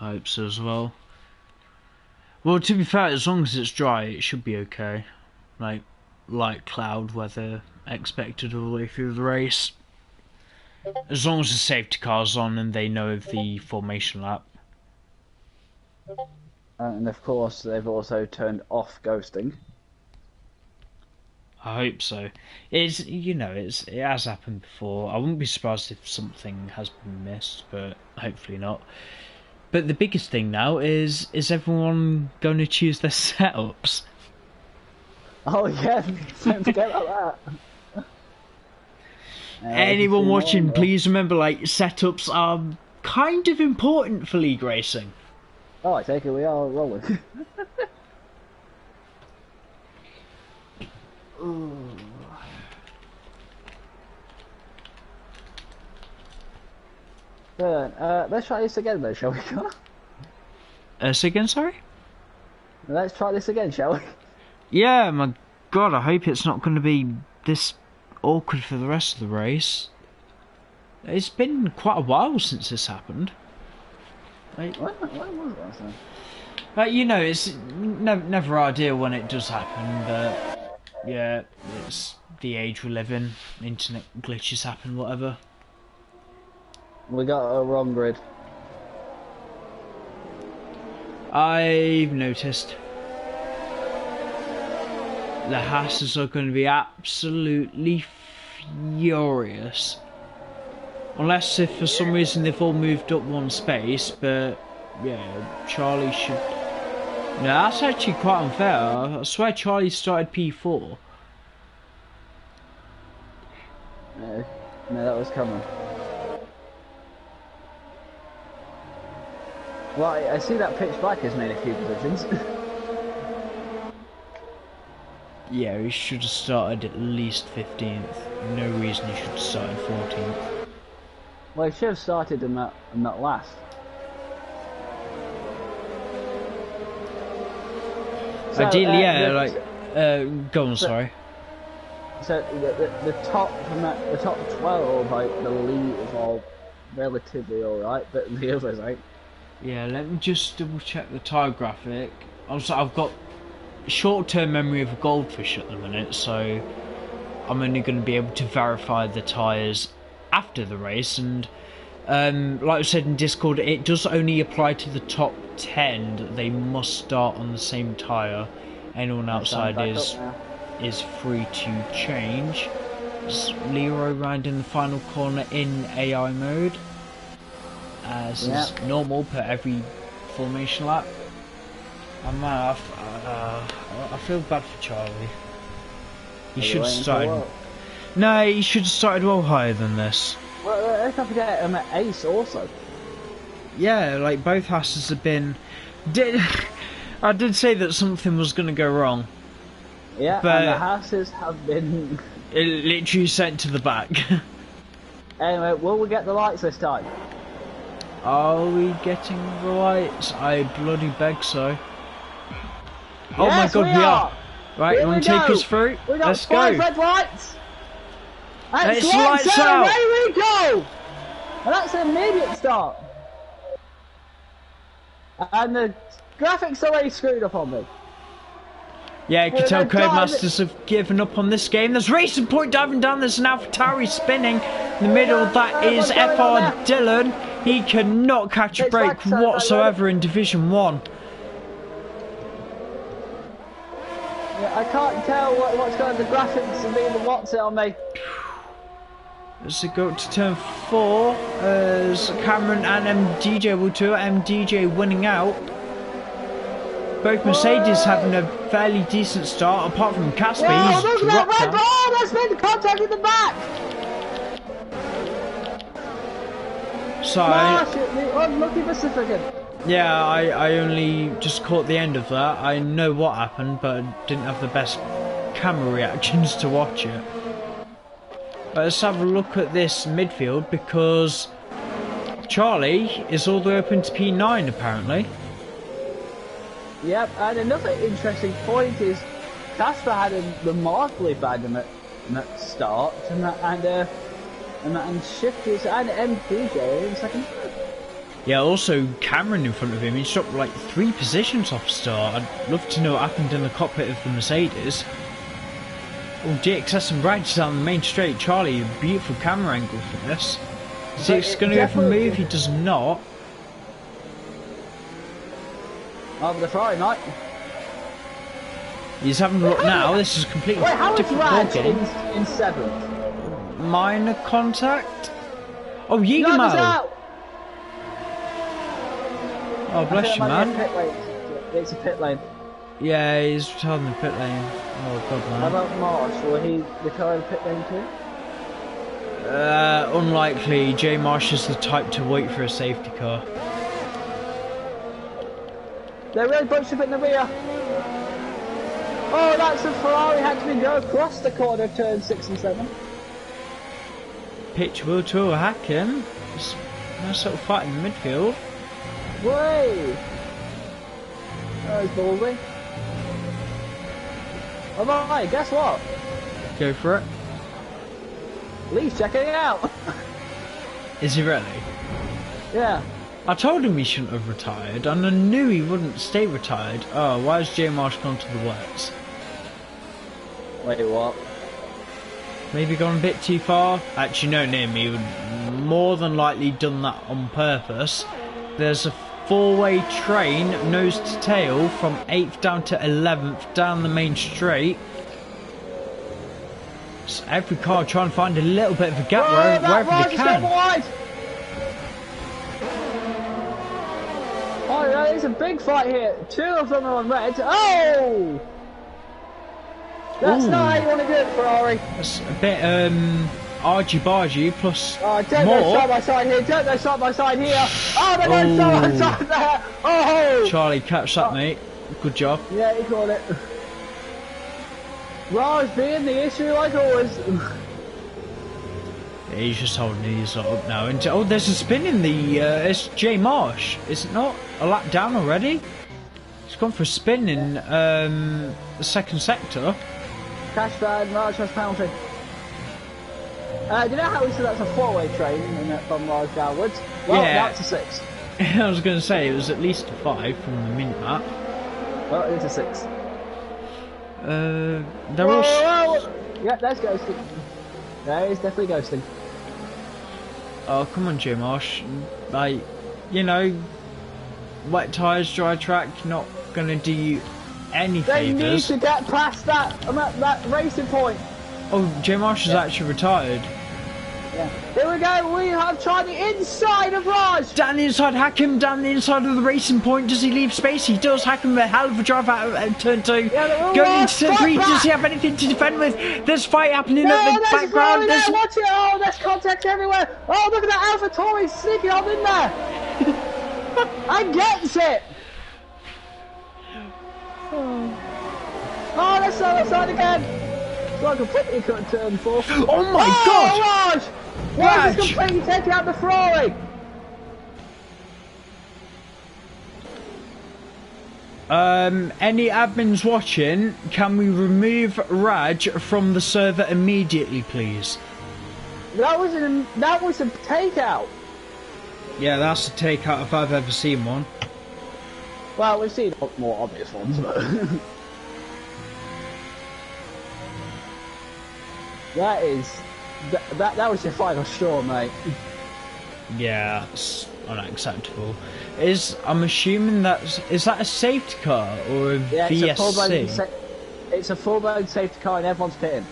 I hope so as well. Well, to be fair, as long as it's dry, it should be okay. Like, light cloud weather expected all the way through the race. As long as the safety car's on and they know of the formation lap. And of course, they've also turned off ghosting. I hope so. It has happened before. I wouldn't be surprised if something has been missed, but hopefully not. But the biggest thing now is everyone going to choose their setups? Oh yeah, don't forget about that. Anyone watching, please remember, like, setups are kind of important for league racing. Oh, I take it we are rolling. Let's try this again then, shall we? Say again, sorry? Let's try this again, shall we? Yeah, my god, I hope it's not going to be this awkward for the rest of the race. It's been quite a while since this happened. When was it last time? It's never ideal when it does happen, but yeah, it's the age we live in. Internet glitches happen, whatever. We got a wrong grid. I've noticed. The Hasses are going to be absolutely furious. Unless if for some reason they've all moved up one space, but yeah, Charlie should... No, that's actually quite unfair. I swear Charlie started P4. No, that was coming. Well, I see that Pitch Black has made a few positions. Yeah, he should have started at least 15th. No reason he should have started 14th. Well, he should have started in that last. So, ideally, go on, sorry. So the top 12, like the lead is all relatively alright, but the others ain't. Yeah, let me just double check the tyre graphic. Also, I've got short-term memory of a goldfish at the minute, so I'm only going to be able to verify the tyres after the race. And like I said in Discord, it does only apply to the top 10. That they must start on the same tyre. Anyone outside is free to change. It's Leroy round in the final corner in AI mode, as is normal per every formation lap. And man, I feel bad for Charlie. He should have started. No, he should have started well higher than this. Well, let's not forget I'm at Ace also. Yeah, like both Hasses have been. I did say that something was going to go wrong. Yeah, but and the Hasses have been. It literally sent to the back. Anyway, will we get the lights this time? Are we getting the lights? I bloody beg so. Oh yes, my god, we are! Right, here you want to take us through? Let's go! Red lights! Let's lights out! Away we go! And that's an immediate start. And the graphics already screwed up on me. Yeah, you can tell Codemasters have given up on this game. There's Racing Point diving down, there's an AlphaTauri spinning. In the middle, that is FR Dillon. He cannot catch a break whatsoever in Division 1. Yeah, I can't tell what's going on. The graphics are being the what's it on me. As we go to turn 4, as Cameron and MDJ will do it. MDJ winning out. Both Mercedes having a fairly decent start, apart from Casper. He's dropped down. Oh, that's been contact in the back. So, the unlucky Pacifican. Yeah, I only just caught the end of that. I know what happened, but I didn't have the best camera reactions to watch it. Let's have a look at this midfield, because Charlie is all the way up into P9 apparently. Yep, and another interesting point is Casper had a remarkably bad start, and Shifters and MPJ in second. Yeah, also Cameron in front of him, he stopped like 3 positions off start. I'd love to know what happened in the cockpit of the Mercedes. Oh, GXS and Raj down the main straight. Charlie, a beautiful camera angle for this. Is he going to go for a move? He does not. Over the Ferrari, mate. He's having a look now. This is completely different ballgame. In 7th? Minor contact. Oh, Yeagermal. Oh, bless you, man. It's a pit lane. Yeah, he's retired in the pit lane. Oh, God, man. How about Marsh? Will he retire in the pit lane too? Unlikely. Jay Marsh is the type to wait for a safety car. They're really bunched up in the rear. Oh, that's a Ferrari had to go across the corner of turn 6 and 7. Pitch will to hack him. Just nice little fight in the midfield. Way! That was ballsy. Oh my, guess what? Go for it. Lee's checking it out. Is he really? Yeah. I told him he shouldn't have retired, and I knew he wouldn't stay retired. Oh, why has J Marsh gone to the wets? Wait, what? Maybe gone a bit too far? Actually, no, Nim, he would more than likely done that on purpose. There's a 4-way train, nose to tail, from 8th down to 11th, down the main straight. So every car trying to find a little bit of a gap wherever they can. Oh, yeah, it's a big fight here. 2 of them are on red. Oh! That's not how you want to do it, Ferrari. That's a bit, argy-bargy, plus don't more. go side by side here, don't go side by side here. Oh, they're going side by side there. Oh! Charlie, catch that, mate. Good job. Yeah, he caught it. Raj being the issue like always. Yeah, he's just holding his up now. And oh, there's a spin in the. It's J Marsh. Is it not a lap down already? He's gone for a spin in the 2nd sector. Cash bad, Raj has penalty. Do you know how we said that's a 4-way train from Raj downwards? Well, yeah. that's a 6. I was going to say it was at least a 5 from the minute map. Well, it's a 6. They're all. Yeah, there's ghosting. There is definitely ghosting. Oh, come on, J Marsh. Like, you know, wet tyres, dry track, not going to do you any They need favours. to get past that racing point. Oh, J Marsh is actually retired. Yeah. Here we go, we have tried the inside of Raj. Down the inside, hack him down the inside of the racing point. Does he leave space? He does. Hack him a hell of a drive out of turn 2. Yeah, going into turn 3, does he have anything to defend with? There's fight happening at the background. There. Watch it, oh, there's contact everywhere. Oh, look at that Alpha Tauri sneaking on in there. I gets it. Oh, let's start outside again. So I completely cut turn 4. Oh my god! Raj! Raj is completely taking out the Ferrari! Any admins watching, can we remove Raj from the server immediately, please? That was a takeout. Yeah, that's a takeout if I've ever seen one. Well, we've seen more obvious ones, but... That was your final straw, mate. Yeah, that's unacceptable. I'm assuming is that a safety car or a VSC? It's a full-blown safety car and everyone's pitting.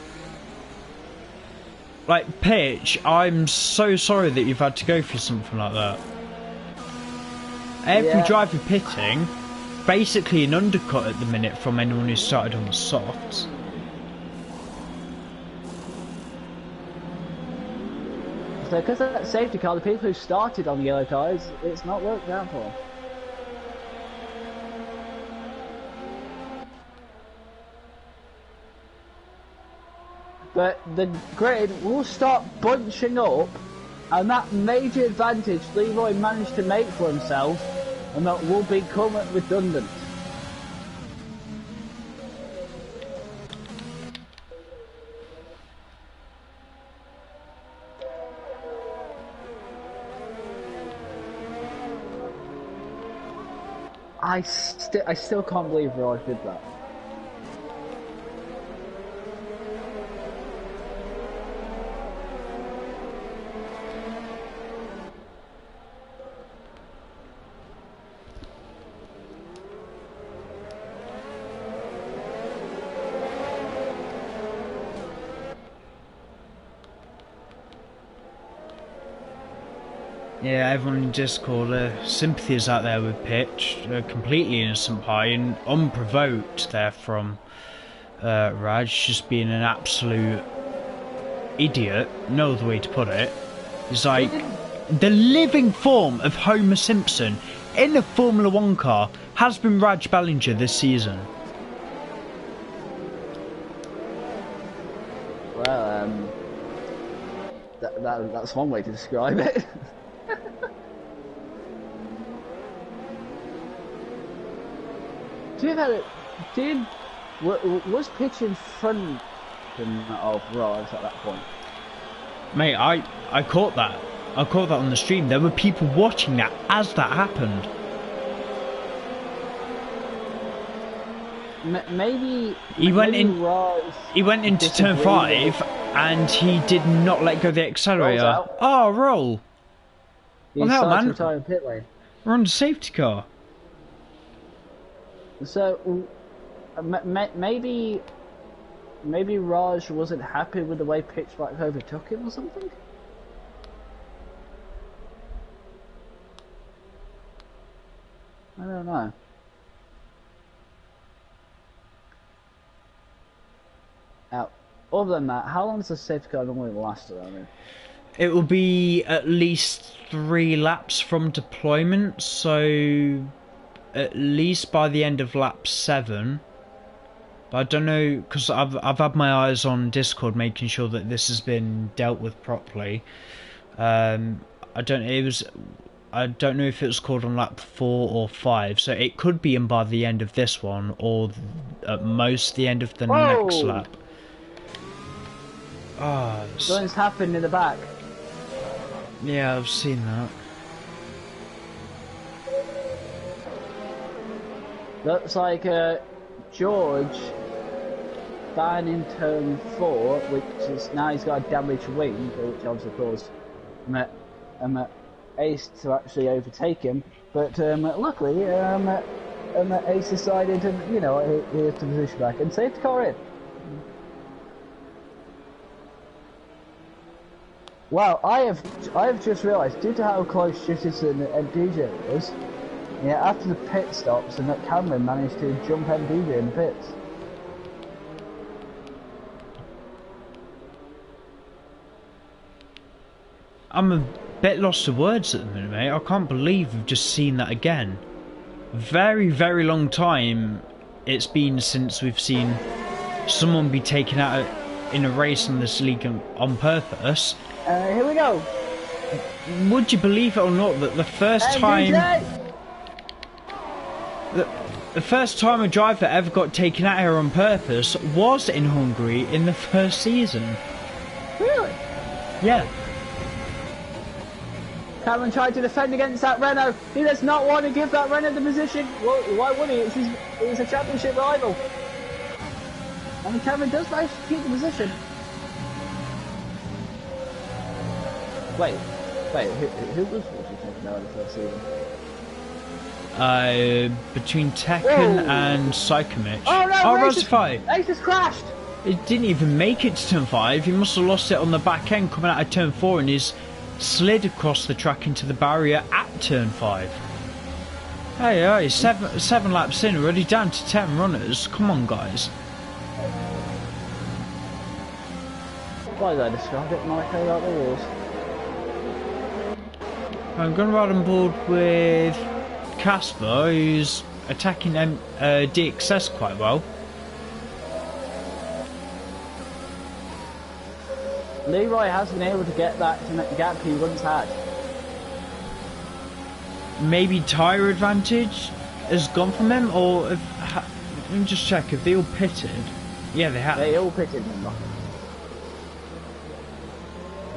Like, Pitch, I'm so sorry that you've had to go through something like that. Every driver pitting, basically an undercut at the minute from anyone who started on the softs. So because of that safety car, the people who started on the yellow tyres, it's not worked out for them. But the grid will start bunching up, and that major advantage Leroy managed to make for himself, and that will become redundant. I still can't believe Raj did that. Yeah, everyone in Discord, sympathy is out there with Pitch, completely innocent pie and unprovoked there from Raj, just being an absolute idiot, no other way to put it. He's like the living form of Homer Simpson in a Formula 1 car has been Raj Ballinger this season. Well, that's one way to describe it. Was Pitch in front of Raj at that point? Mate, I caught that. I caught that on the stream. There were people watching that as that happened. Maybe he went maybe into turn 5 and he did not let go of the accelerator. Oh, roll! Well, hell, man. To pit lane. We're on the safety car. So maybe Raj wasn't happy with the way Pitch Black overtook him or something. I don't know. Now, other than that, how long does the safety car normally last around here? It will be at least 3 laps from deployment, so at least by the end of lap 7. But I don't know, because I've had my eyes on Discord making sure that this has been dealt with properly. I don't know if it was called on lap 4 or 5, so it could be in by the end of this one, or at most the end of the next lap. Oh, something's happened in the back. Yeah, I've seen that. Looks like George down in turn 4, which is now he's got a damaged wing, which obviously caused Ace to actually overtake him. But luckily, Ace decided to, he has to position back and save the car in. Well, I have just realised, due to how close Jefferson and DJ was, after the pit stops, and that Cameron managed to jump MDJ in the pits. I'm a bit lost for words at the minute, mate. I can't believe we've just seen that again. Very, very long time it's been since we've seen someone be taken out in a race in this league on purpose. Here we go. Would you believe it or not that the first time... The first time a driver ever got taken out here on purpose was in Hungary in the first season. Really? Yeah. Cameron tried to defend against that Renault. He does not want to give that Renault the position. Well, why would he? It's a championship rival. I mean, Cameron does manage to keep the position. Wait, who was taken out in the first season? Between Tekken and Psychomich. Oh no! Rosify! Ace has crashed! It didn't even make it to turn 5. He must have lost it on the back end coming out of turn 4 and he's slid across the track into the barrier at turn 5. Hey, 7 laps in, already down to 10 runners. Come on, guys. Why did I describe it like I got the walls? I'm going to ride on board with Casper, who's attacking DXS quite well. Leroy has been able to get that gap he once had. Maybe tyre advantage has gone from him, or let me just check, have they all pitted? Yeah, they have. They all pitted, remember.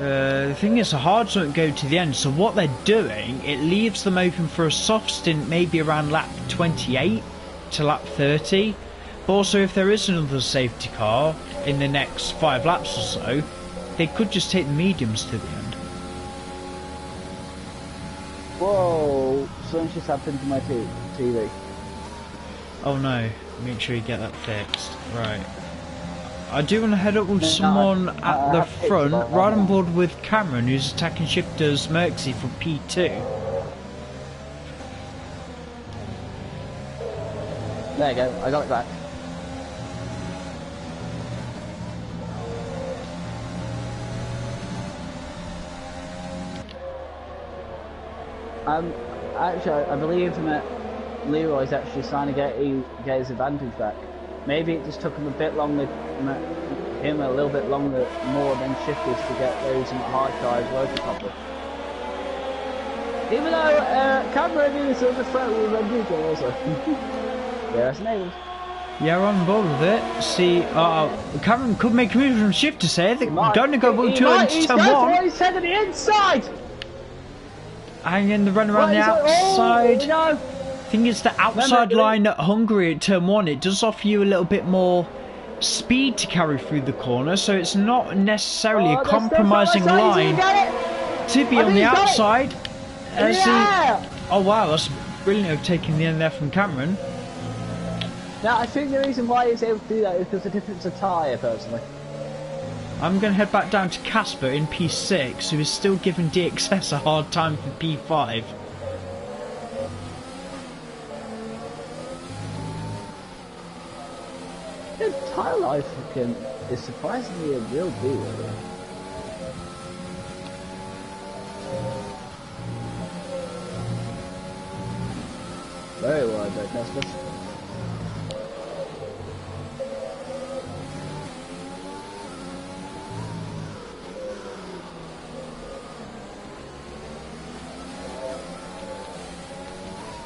The thing is, the hards don't go to the end, so what they're doing, it leaves them open for a soft stint maybe around lap 28 to lap 30. But also, if there is another safety car in the next 5 laps or so, they could just take the mediums to the end. Whoa, something just happened to my TV. Oh no, make sure you get that fixed. Right. I do want to head up with someone at the front, right on board with Cameron, who's attacking shifters Merxy for P2. There you go, I got it back. Actually, I believe that Leroy's actually trying to get his advantage back. Maybe it just took him a bit longer, a little bit longer, more than shifters to get those hard tyres working properly. Even though Cameron is under threat with Rodrigo also. Yeah, that's enabled. Yeah, we're on board with it. See, Cameron could make a move from shifters here. They're going to go into turn 1. He's heading the inside! Hanging the run around the outside. Oh, no. Thing is, the outside line at Hungary at turn 1, it does offer you a little bit more speed to carry through the corner, so it's not necessarily a compromising line to be on the outside. Oh wow, that's brilliant of taking the end there from Cameron. Now, I think the reason why he's able to do that is because of the difference of tyre, personally. I'm going to head back down to Casper in P6, who is still giving DXS a hard time for P5. The tyre life is surprisingly a real deal. Very well done, Casper.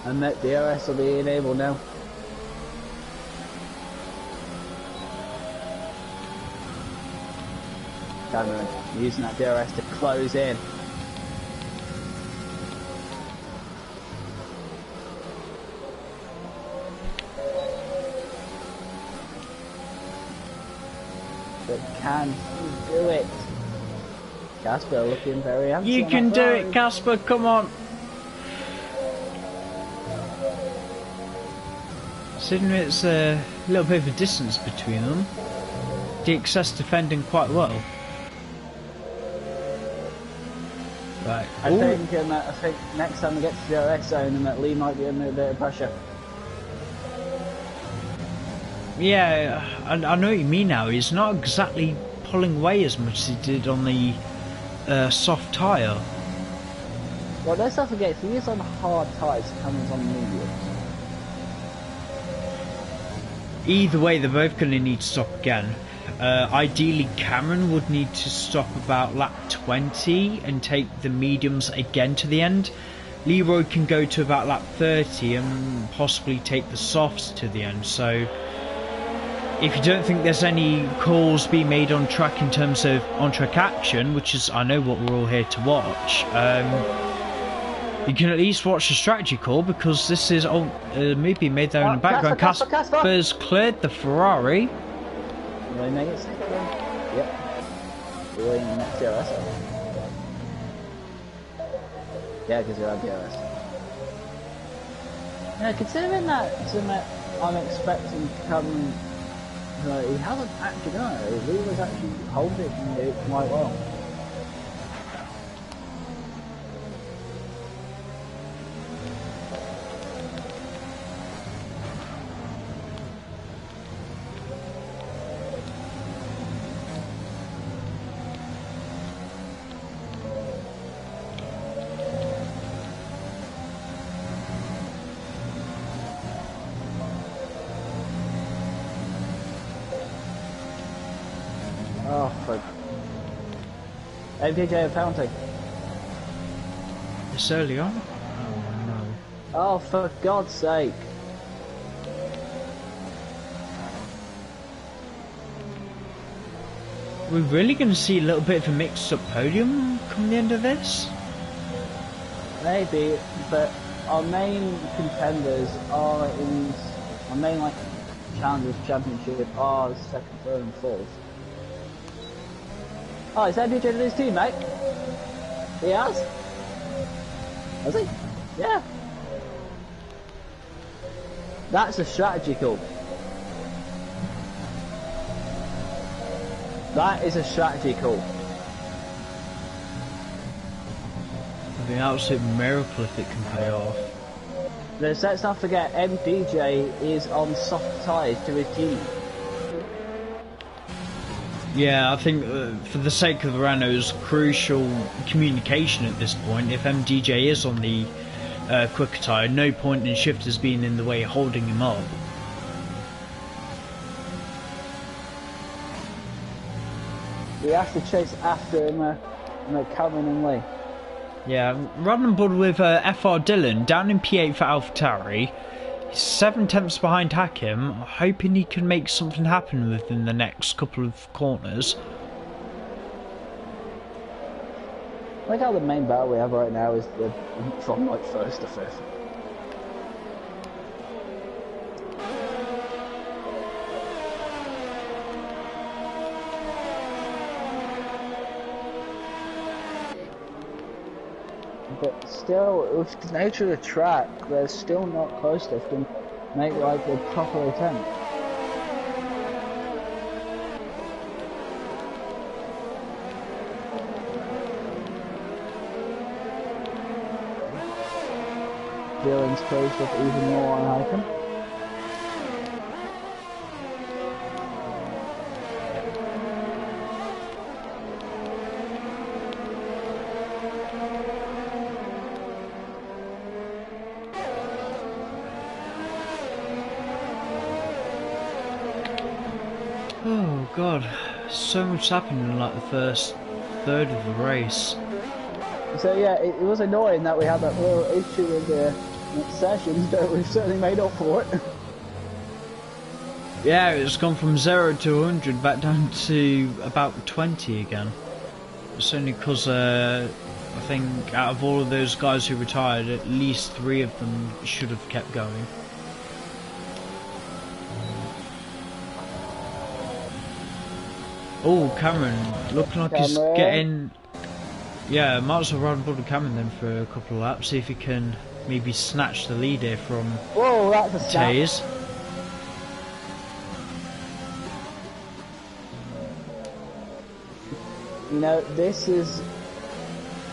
And that DRS will be enabled now. Cameron using that DRS to close in. But can he do it? Casper looking very handsome. You can do it, Casper, come on. Considering it's a little bit of a distance between them, DXS defending quite well. Right. I think next time we get to the DRS zone, and that Lee might be under a bit of pressure. Yeah, I know what you mean now. He's not exactly pulling away as much as he did on the soft tyre. Well, let's not forget, if he is on hard tyres, Cameron's on medium. Either way, they're both going to need to stop again. Ideally, Cameron would need to stop about lap 20 and take the mediums again to the end. Leroy can go to about lap 30 and possibly take the softs to the end. So, if you don't think there's any calls being made on track in terms of on-track action, which is, I know, what we're all here to watch, you can at least watch the strategy call, because this is maybe made there in the background. Casper's cleared the Ferrari. Will he make it second? Yep. We're waiting the next DRS. Yeah, because you're on DRS. Yeah, considering that I'm expecting to come. He hasn't actually done it. He was actually holding it quite well. Oh, fuck. MPJ penalty. It's early on? Oh no. Oh, for God's sake. We're really going to see a little bit of a mixed-up podium come the end of this? Maybe, but our main contenders are in our main like challengers championship are second, third, and fourth. Oh, is that MPJ to his team, mate? He has? Has he? Yeah. That's a strategy call. That is a strategy call. It'd be an absolute miracle if it can pay off. Let's not forget, MPJ is on soft ties to his team. Yeah, I think for the sake of the Renault's crucial communication at this point, if MDJ is on the quicker tyre, no point in shifters being in the way holding him up. We have to chase after him, Cameron and Lee. Yeah, running board with FR Dillon down in P8 for AlphaTauri. He's 7 tenths behind Hakim, hoping he can make something happen within the next couple of corners. I like how the main battle we have right now is from like first to fifth. But still, with the nature of the track, they're still not close enough to make like a proper attempt. Dylan's closed up even more on Haken. Oh god, so much happened in like the first third of the race. So yeah, it was annoying that we had that little issue with the sessions, but we've certainly made up for it. Yeah, it's gone from 0 to 100 back down to about 20 again. It's only because I think out of all of those guys who retired, at least 3 of them should have kept going. Oh, Cameron, looking like he's getting... Yeah, might as well run aboard with Cameron then for a couple of laps, see if he can maybe snatch the lead here from Whoa, that's a Taze. You know, this is...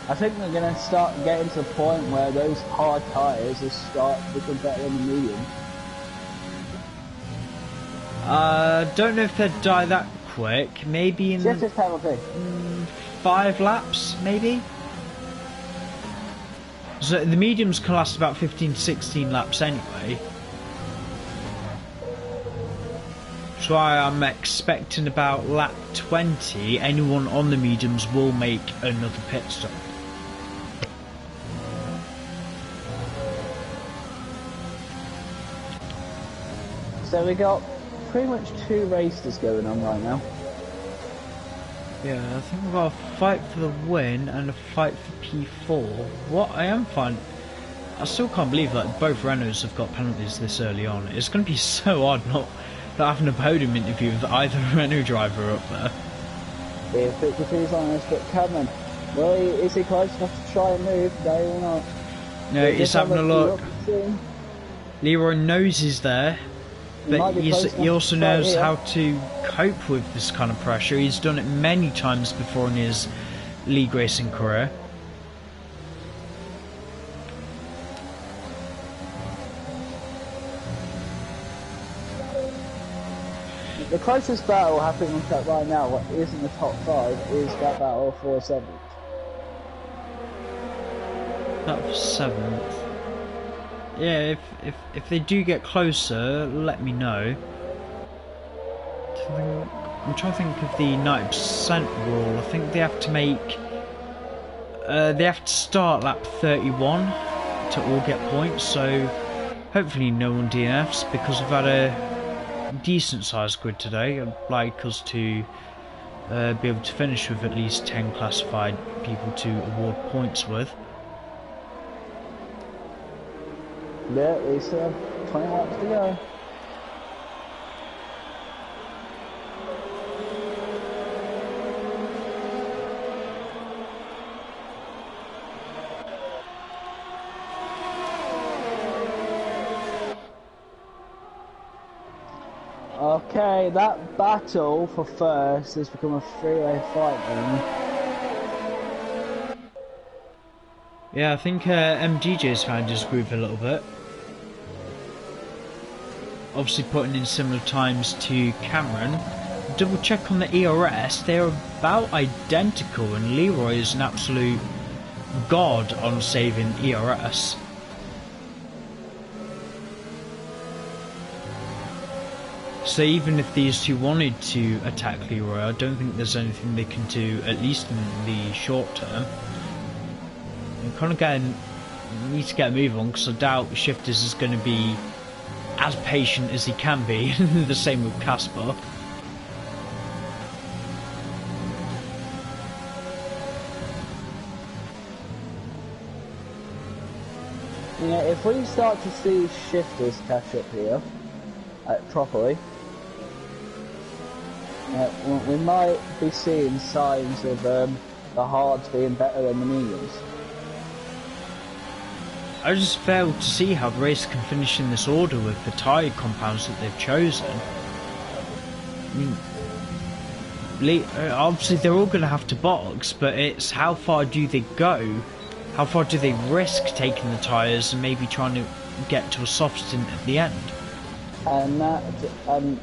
I think we're going to start getting to the point where those hard tyres will start looking better than the medium. Don't know if they'd die that quick, maybe in... Shifters penalty. 5 laps, maybe? So the mediums can last about 15 to 16 laps anyway. So I'm expecting about lap 20, anyone on the mediums will make another pit stop. So we got pretty much 2 races going on right now. Yeah, I think we've got a fight for the win and a fight for P4. What I am finding, I still can't believe that both Renaults have got penalties this early on. It's going to be so odd not having a podium interview with either Renault driver up there. Yeah, 52's on this, but Cameron, well, is he close enough to try and move today or not? No, he's having a look. Leroy knows he's there, but he also knows how to cope with this kind of pressure. He's done it many times before in his league racing career. The closest battle happening on track right now, what is in the top 5, is that battle for 7th. That was 7th. Yeah, if they do get closer, let me know. I'm trying to think of the 90% rule. I think they have to make... they have to start lap 31 to all get points, so hopefully no one DNFs, because we've had a decent sized grid today. I'd like us to be able to finish with at least 10 classified people to award points with. Yeah, we still have 20 laps to go. Okay, that battle for first has become a three-way fight then. Yeah, I think MGJ's found his groove a little bit. Obviously putting in similar times to Cameron. Double check on the ERS, they're about identical, and Leroy is an absolute god on saving ERS. So even if these two wanted to attack Leroy, I don't think there's anything they can do, at least in the short term. I'm kind of need to get a move on, because I doubt Shifters is going to be as patient as he can be. The same with Casper. Yeah, if we start to see Shifters catch up here properly, we might be seeing signs of the hards being better than the mediums. I just fail to see how the race can finish in this order with the tyre compounds that they've chosen. I mean, obviously they're all going to have to box, but it's how far do they go? How far do they risk taking the tyres and maybe trying to get to a soft stint at the end? And that,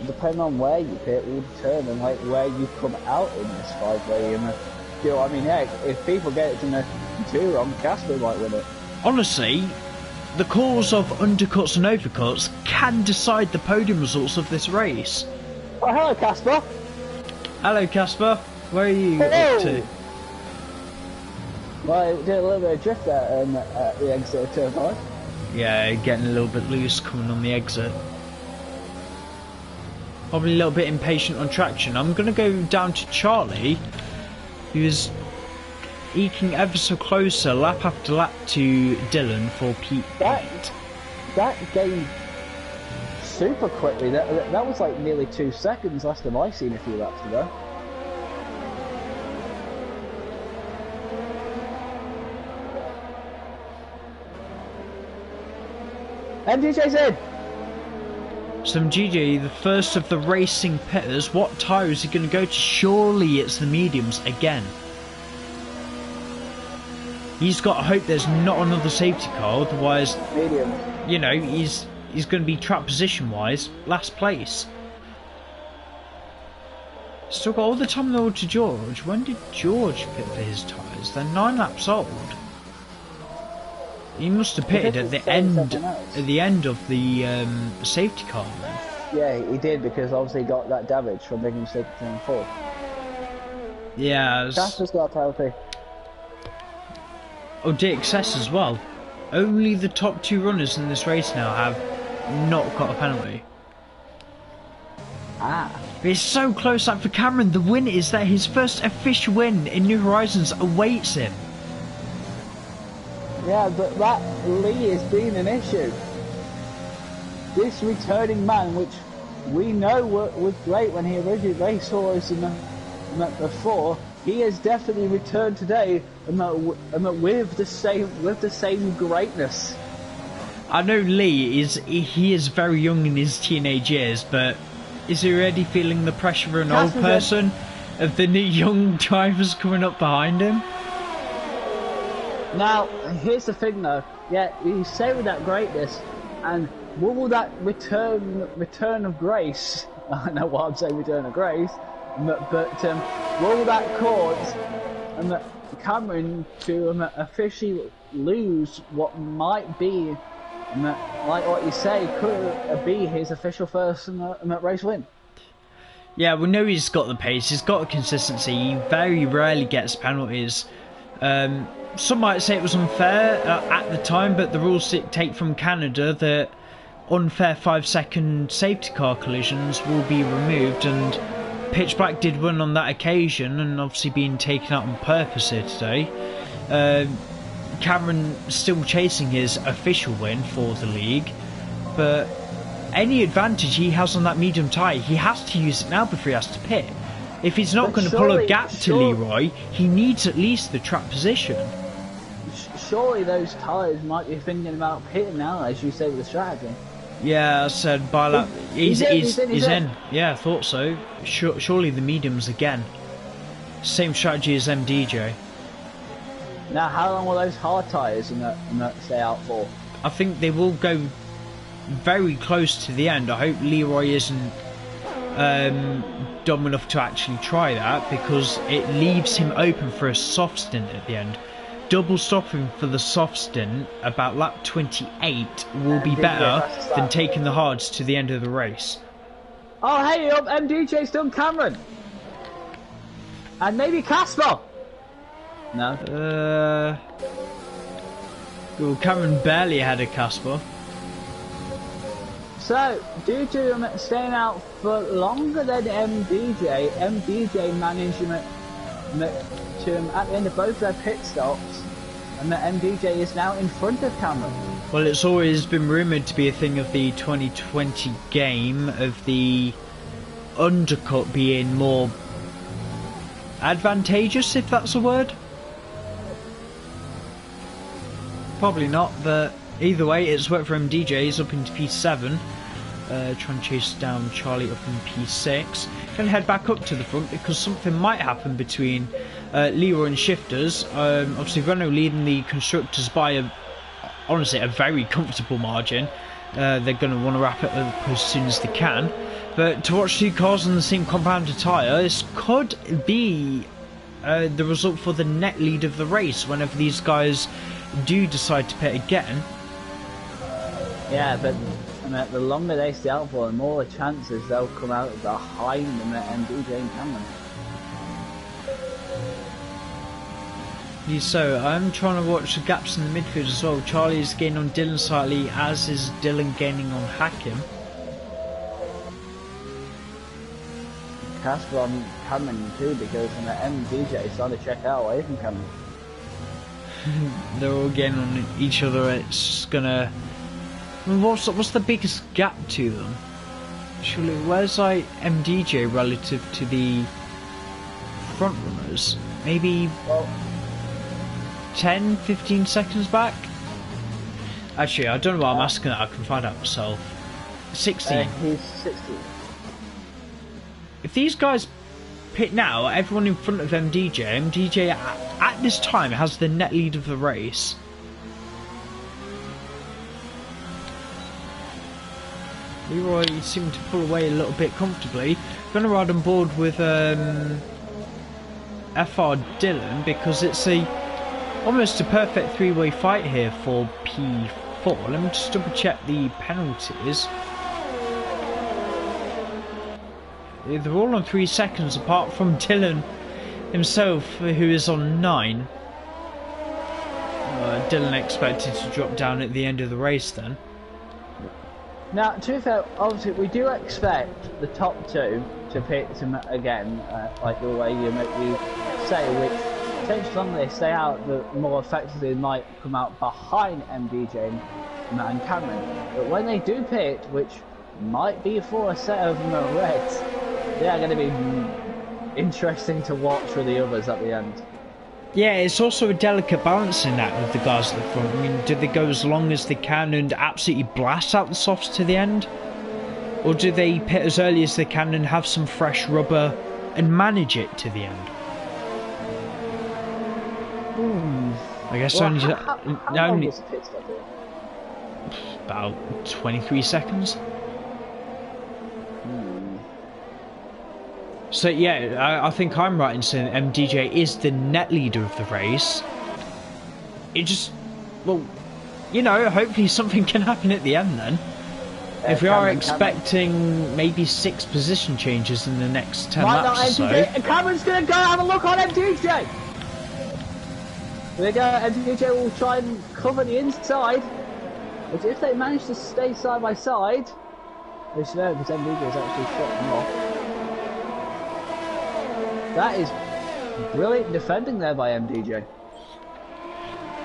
depending on where you pit, will determine like where you come out in this 5-way. And you know, I mean, heck, if people get it in the 2 wrong, Casper might win it. Honestly, the calls of undercuts and overcuts can decide the podium results of this race. Oh, hello, Casper. Hello, Casper. Where are you up to? Well, we did a little bit of drift there at the exit of turn 5. Yeah, getting a little bit loose coming on the exit. Probably a little bit impatient on traction. I'm going to go down to Charlie, who's eking ever so closer lap after lap to Dylan for P8. That game super quickly. That was like nearly 2 seconds less than I seen a few laps ago. MDJ's in! Some GJ, the first of the racing pitters. What tyre is he going to go to? Surely it's the mediums again. He's got to hope there's not another safety car, otherwise, Medium. you know, he's going to be track position wise last place. Still got all the time in the world to George. When did George pit for his tyres? They're 9 laps old. He must have pitted at the end of the safety car then. Yeah, he did, because obviously he got that damage from making a mistake in turn 4. Yeah. Casper's got a penalty. Oh, DXS as well. Only the top 2 runners in this race now have not got a penalty. Ah. But it's so close up for Cameron. The win is that his first official win in New Horizons awaits him. Yeah, but that Lee has been an issue. This returning man, which we know was great when he originally raced for us before, he has definitely returned today, and with the same greatness. I know Lee is very young in his teenage years, but is he already feeling the pressure of an old person, of the new young drivers coming up behind him? Now, here's the thing though. Yeah, you say with that greatness, and will that return of grace? I don't know why I'm saying return of grace, but will that cause Cameron to officially lose what might be, like what you say, could be his official first race win? Yeah, we know he's got the pace, he's got the consistency, he very rarely gets penalties. Some might say it was unfair at the time, but the rules dictate from Canada that unfair 5-second safety car collisions will be removed, and pitch black did win on that occasion, and obviously being taken out on purpose here today. Cameron still chasing his official win for the league, but any advantage he has on that medium tyre, he has to use it now before he has to pit. If he's not going to pull a gap to Leroy, he needs at least the track position. Surely those tyres might be thinking about pitting now, as you say with the strategy. Yeah, I said by lap. He's in. Yeah, I thought so. Surely the mediums again. Same strategy as MDJ. Now, how long will those hard tyres stay out for? I think they will go very close to the end. I hope Leroy isn't dumb enough to actually try that, because it leaves him open for a soft stint at the end. Double stopping for the soft stint about lap 28 will be better than taking the hards to the end of the race. Oh, hey, MDJ's done Cameron. And maybe Casper. No. Well, Cameron barely had a Casper. So, due to him staying out for longer than MDJ managed to at the end of both their pit stops, and that MDJ is now in front of Cameron. Well, it's always been rumoured to be a thing of the 2020 game, of the undercut being more advantageous, if that's a word. Probably not, but either way, it's worked for MDJ. He's up into P7, trying to chase down Charlie up in P6. Gonna head back up to the front because something might happen between Leroy and Shifters. Obviously, Renault leading the constructors by honestly a very comfortable margin. They're going to want to wrap it up as soon as they can. But to watch two cars on the same compounded tyre, this could be the result for the net lead of the race whenever these guys do decide to pit again. Yeah, but I mean, the longer they stay out for, the more the chances they'll come out behind them at MDJ and Cameron. So I'm trying to watch the gaps in the midfield as well. Charlie is gaining on Dylan slightly, as is Dylan gaining on Hakim. Casper on Cameron too, because the MDJ is trying to check out away from Cameron. They're all getting on each other. It's gonna. I mean, what's the biggest gap to them? Surely, where's like MDJ relative to the front runners? Maybe 10, 15 seconds back? Actually, I don't know what I'm asking that. I can find out myself. 16. He's 16. If these guys pit now, everyone in front of MDJ at this time has the net lead of the race. Leroy seemed to pull away a little bit comfortably. Gonna ride on board with FR Dylan because it's almost a perfect three-way fight here for P4. Let me just double check the penalties. They're all on 3 seconds apart from Dylan himself, who is on 9. Dylan expected to drop down at the end of the race then. Now, to be fair, obviously we do expect the top two to pit again, like the way you say, which potentially longer they stay out, the more effectively they might come out behind MDJ and Cameron. But when they do pit, which might be for a set of reds, they are going to be interesting to watch for the others at the end. Yeah, it's also a delicate balancing act with the guys at the front. I mean, do they go as long as they can and absolutely blast out the softs to the end? Or do they pit as early as they can and have some fresh rubber and manage it to the end? I guess well, how long was the pit stop here? About 23 seconds. So yeah, I think I'm right in saying MDJ is the net leader of the race. It just, well, you know, hopefully something can happen at the end then. If we are expecting maybe 6 position changes in the next 10 laps or so. And Cameron's going to go have a look on MDJ. There we go, MDJ will try and cover the inside. But if they manage to stay side by side, they should know because MDJ is actually shot them off. That is brilliant defending there by MDJ.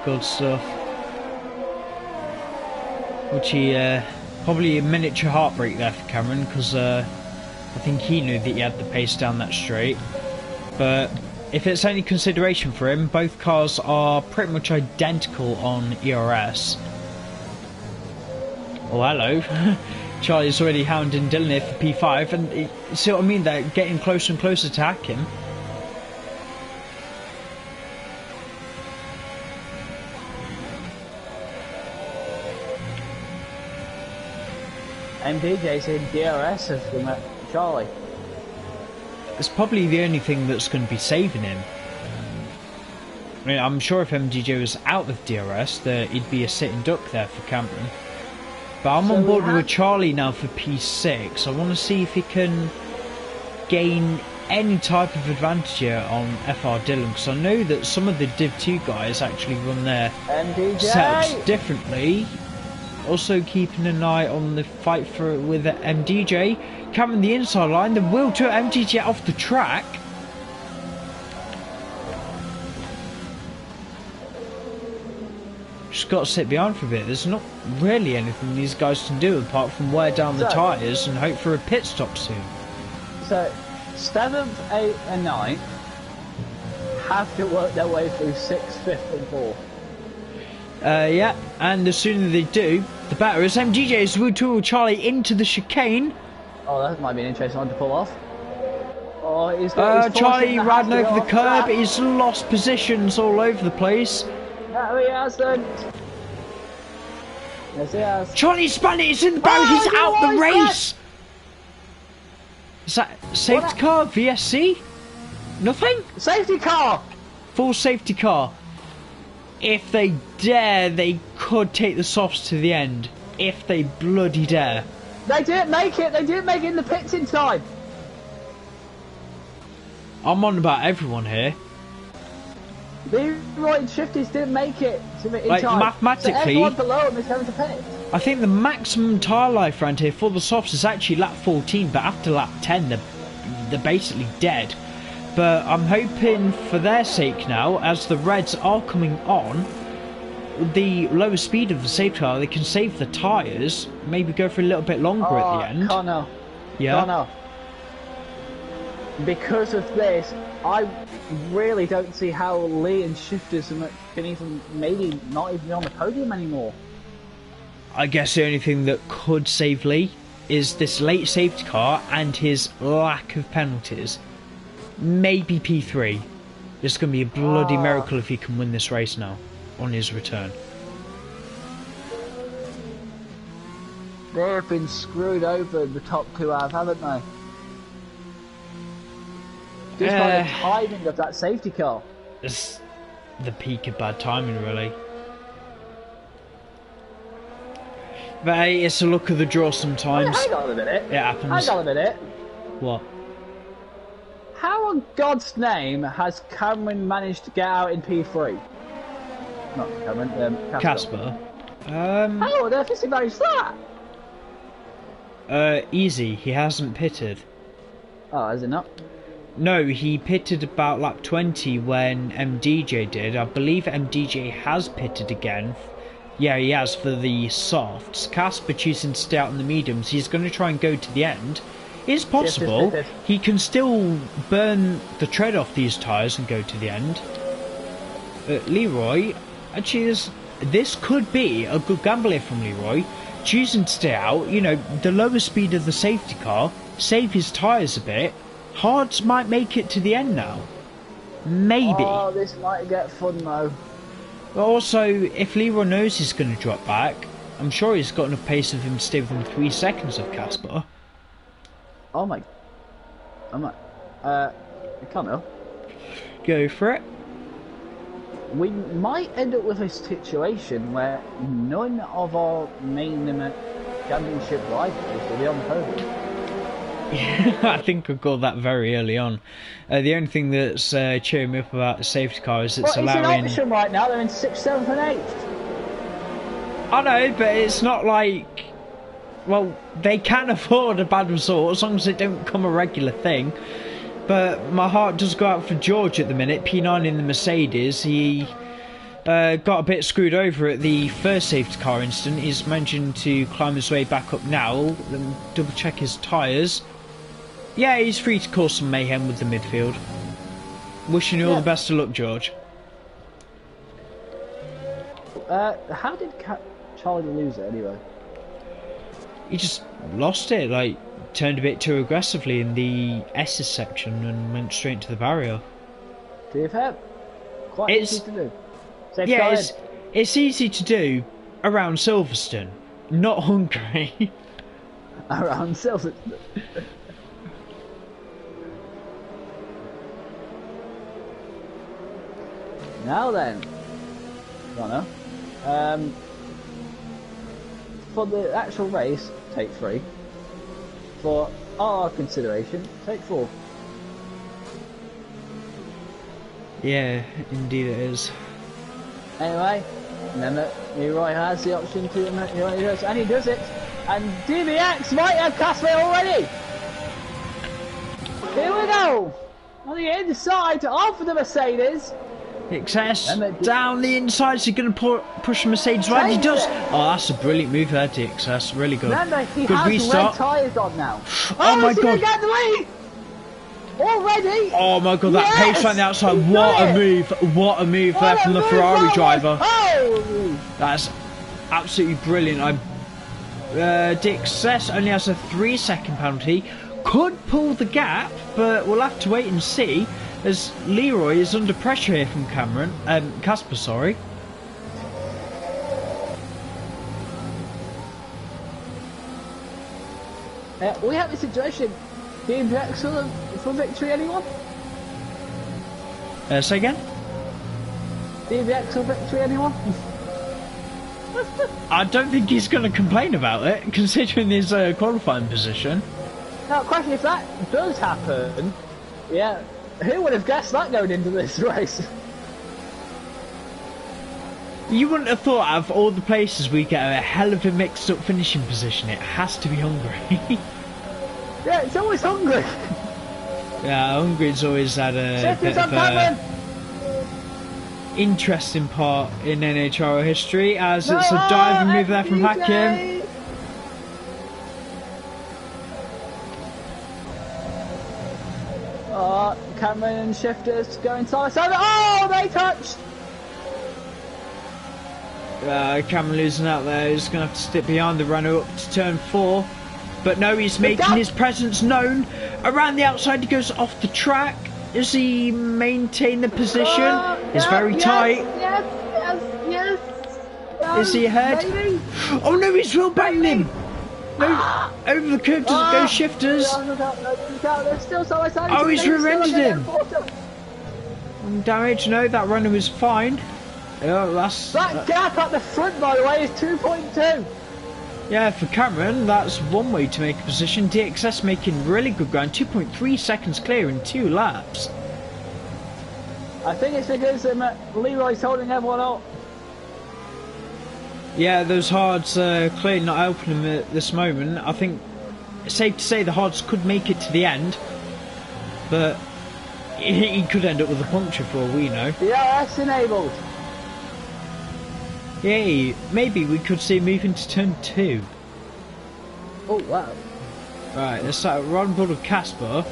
Good stuff. Which he, probably a miniature heartbreak there for Cameron, because I think he knew that he had the pace down that straight. But if it's any consideration for him, both cars are pretty much identical on ERS. Oh, hello. Charlie's already hounding Dylan here for P5, and you see what I mean? They're getting closer and closer to hack him. MDJ's in DRS of them, Charlie. It's probably the only thing that's going to be saving him. I mean, I'm sure if MDJ was out of DRS, he'd be a sitting duck there for Cameron. But I'm on board with Charlie now for P6. I want to see if he can gain any type of advantage here on FR Dillon, because I know that some of the Div 2 guys actually run their setups differently. Also keeping an eye on the fight with MDJ. Cameron the inside line, the wheel to MDJ off the track. Just got to sit behind for a bit. There's not really anything these guys can do apart from wear down the tyres and hope for a pit stop soon. So, 7th, 8th and 9th have to work their way through 6th, 5th and 4th. Yeah, and the sooner they do, the better. As MDJ's wheel to Charlie into the chicane. Oh, that might be an interesting one to pull off. Oh, he's Charlie riding over the curb. He's lost positions all over the place. No, he hasn't. Yes, he has. Charlie spun it. It's in the barrel. He's out the race. Is that safety car? VSC? Nothing? Safety car. Full safety car. If they dare, they could take the softs to the end. If they bloody dare. They didn't make it. They didn't make it in the pits in time. I'm on about everyone here. Leroy and Shifties didn't make it in time. Mathematically, so everyone below them is going to pit. I think the maximum tyre life around here for the softs is actually lap 14, but after lap 10 they're basically dead. But I'm hoping for their sake now, as the Reds are coming on, the lower speed of the safety car, they can save the tyres, maybe go for a little bit longer at the end. Connor. Yeah. Connor. Because of this, I really don't see how Lee and Shifters can even, maybe not even be on the podium anymore. I guess the only thing that could save Lee is this late safety car and his lack of penalties. Maybe P3. It's going to be a bloody miracle if he can win this race now, on his return. They have been screwed over, the top two haven't they? Just by the timing of that safety car. It's the peak of bad timing, really. But hey, it's a look of the draw sometimes. Hang on a minute. It happens. Hang on a minute. What? How on God's name has Cameron managed to get out in P3? Not Cameron, Casper. How on earth has he managed that? Easy. He hasn't pitted. Oh, has he not? No, he pitted about lap 20 when MDJ did. I believe MDJ has pitted again. Yeah, he has for the softs. Casper choosing to stay out in the mediums. He's going to try and go to the end. It's possible. He can still burn the tread off these tyres and go to the end. Leroy, actually, this could be a good gamble here from Leroy. Choosing to stay out, you know, the lower speed of the safety car, save his tyres a bit. Hards might make it to the end now. Maybe. Oh, this might get fun though. But also, if Leroy knows he's going to drop back, I'm sure he's got enough pace of him to stay within 3 seconds of Casper. Oh my... Camille? Go for it. We might end up with a situation where none of our main championship rivals will be on the podium. I think I got that very early on. The only thing that's cheering me up about the safety car is it's allowing... It's an option right now, they're in 6th, 7th and 8th. I know, but it's not like... Well, they can afford a bad result as long as it don't become a regular thing. But my heart does go out for George at the minute. P9 in the Mercedes. He got a bit screwed over at the first safety car incident. He's managing to climb his way back up now. Double check his tyres. Yeah, he's free to cause some mayhem with the midfield. Wishing you all the best of luck, George. How did Charlie lose it anyway? He just lost it, like, turned a bit too aggressively in the S's section and went straight to the barrier. To be fair, quite easy to do. Yeah, it's easy to do around Silverstone, not Hungary. Around Silverstone. Now then, Connor, for the actual race, take 3. For our consideration, take 4. Yeah, indeed it is. Anyway, remember, Leroy has the option to, and he does it. And DBX might have Casper already. Here we go. On the inside of the Mercedes. DXS down the inside, so he's going to push the Mercedes right. He does. Oh, that's a brilliant move there, DXS. Really good. Remember, he good has restart. red tyres on now. Oh my god. Get the lead. Already. Oh my god, that pace on the outside. What a move. What a move there from the Ferrari driver. Oh. That's absolutely brilliant. DXS only has a 3-second penalty. Could pull the gap, but we'll have to wait and see, as Leroy is under pressure here from Casper, sorry. We have a situation. DBX for victory, anyone? Say again? DBX for victory, anyone? I don't think he's going to complain about it, considering his qualifying position. Now, question, if that does happen, yeah, who would have guessed that going into this race? You wouldn't have thought out of all the places we get a hell of a mixed up finishing position, it has to be Hungary. Yeah, it's always Hungary. Yeah, Hungary's always had a bit of a interesting part in Nhrl history, as it's a diving move there from Hakim. Cameron and Shifters going side by side. Oh, they touched! Cameron losing out there. He's going to have to stick behind the runner up to turn 4. But no, he's making his presence known. Around the outside, he goes off the track. Does he maintain the position? It's very tight. Yes. Is he ahead? Maybe. Oh no, he's real banged him. No, over the curve does it go, Shifters. Oh, he's rear-ended him. Damage, no, that runner was fine. That gap at the front, by the way, is 2.2. Yeah, for Cameron, that's one way to make a position. DXS making really good ground, 2.3 seconds clear in 2 laps. I think it's because Leroy's holding everyone up. Yeah, those hards clearly not helping him at this moment. I think it's safe to say the hards could make it to the end, but he could end up with a puncture for all we know. Yeah, that's enabled. Yay, maybe we could see him move into turn 2. Oh, wow. Right, let's start run board of Casper.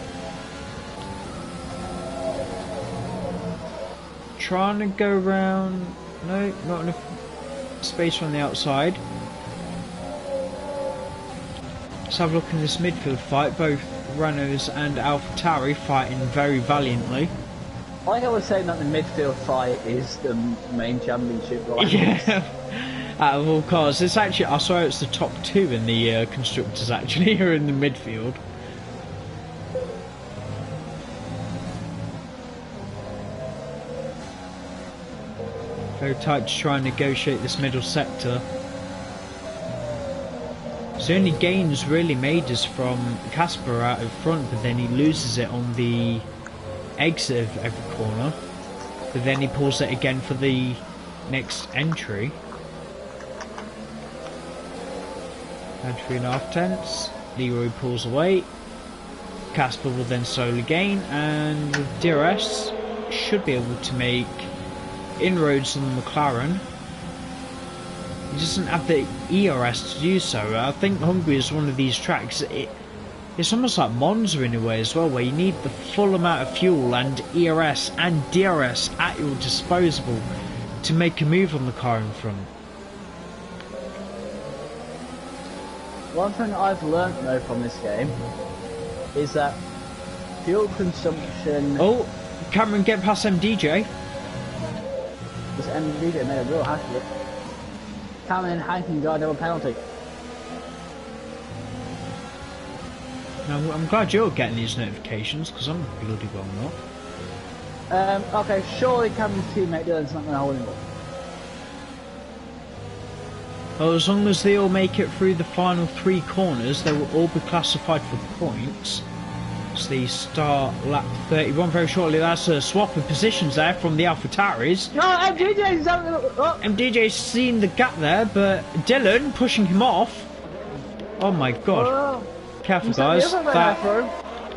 Trying to go around. No, not enough space on the outside. Let's have a look in this midfield fight. Both Renaults and AlphaTauri fighting very valiantly. Like I was saying, that the midfield fight is the main championship rivals. Yeah, out of all cars, it's actually, I swear it's the top 2 in the constructors actually, are in the midfield. Very tight to try and negotiate this middle sector. So the only gains really made is from Casper out in front, but then he loses it on the exit of every corner, but then he pulls it again for the next entry. And 3.5 tenths. Leroy pulls away. Casper will then slowly gain, and with DRS should be able to make inroads on the McLaren. He doesn't have the ERS to do so. I think Hungary is one of these tracks. It's almost like Monza in a way as well, where you need the full amount of fuel and ERS and DRS at your disposal to make a move on the car in front. One thing I've learnt though from this game is that fuel consumption. Oh, Cameron, get past MDJ. This MDJ made a real hash of it. Cameron Hankin got another penalty. Now, I'm glad you're getting these notifications because I'm bloody well not. Okay, surely Cameron's teammate Dylan's not going to hold him up. Well, as long as they all make it through the final 3 corners, they will all be classified for points. So they start lap 31 very shortly. That's a swap of positions there from the AlphaTauris. No, MDJ's MDJ's seen the gap there, but Dylan pushing him off. Oh my god. Oh. Careful guys.